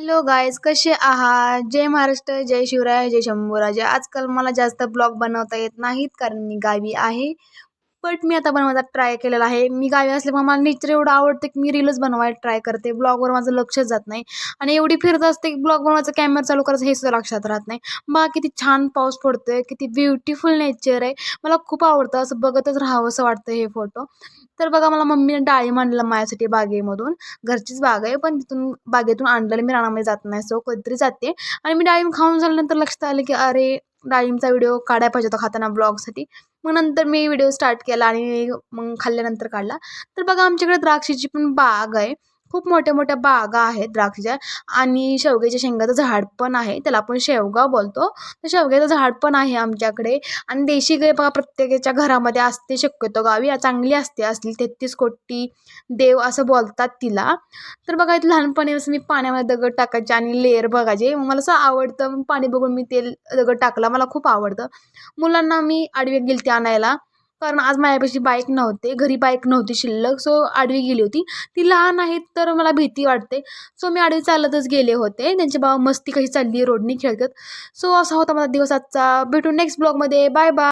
Hello guys, कसे आहात? जय महाराष्ट्र, जय शिवराय, जय शंभूराजे. आजकाल मला जास्त ब्लॉग बनवता येत नाहीत कारण मी गावी आहे. बट मी आता बनवायचा ट्राय केलेला आहे. मी गावी असल्यामुळे मला नेचर एवढं आवडतं की मी रीलच बनवायला ट्राय करते. ब्लॉगवर माझं लक्षच जात नाही आणि एवढी फिरत असते की ब्लॉग बनवायचं, कॅमेरा चालू करायचं हे सुद्धा लक्षात राहत नाही. बघा किती छान पाऊस पडतोय, किती ब्युटिफुल नेचर आहे. मला खूप आवडतं, असं बघतच राहावं असं वाटतं हे फोटो. तर बघा, मला मम्मीने डाळिंब आणलेलं माझ्यासाठी बागेमधून. घरचीच बाग आहे, पण तिथून बागेतून आणलेलं. मी रानामध्ये जात नाही, सो कधीतरी जाते. आणि मी डाळिंब खाऊन झाल्यानंतर लक्षात आलं की अरे, डाळिंबचा व्हिडिओ काढायला पाहिजे होता खाताना ब्लॉगसाठी. मग नंतर मी व्हिडिओ स्टार्ट केला आणि मग खाल्ल्यानंतर काढला. तर बघा, आमच्याकडे द्राक्षाची पण बाग आहे. खूप मोठ्या मोठ्या बागा आहेत द्राक्षाच्या. आणि शेवग्याच्या शेंगाचं झाड पण आहे, त्याला आपण शेवगा बोलतो. तर शेवग्याचं झाड पण आहे आमच्याकडे. आणि देशी गाय बघा प्रत्येकाच्या घरामध्ये असते, शक्यतो गावी चांगली असते. असली 33 कोटी देव असं बोलतात तिला. तर बघा, इथं लहानपणी असं मी पाण्यामध्ये दगड टाकायचे आणि लेअर बघायचे. मग मला असं आवडतं, मग पाणी बघून मी ते दगड टाकला. मला खूप आवडतं. मुलांना मी आडवी गेलते आणायला, कारण आज माझ्यापाशी बाईक नव्हते, घरी बाईक नव्हती शिल्लक, सो आडवी गेली होती. ती लहान आहेत तर मला भीती वाटते, सो मी आडवी चालतच गेले होते. त्यांची बाबा मस्ती कशी चालली रोडनी खेळतात. सो असा होता माझा दिवस आजचा. भेटू नेक्स्ट ब्लॉगमध्ये. Bye bye.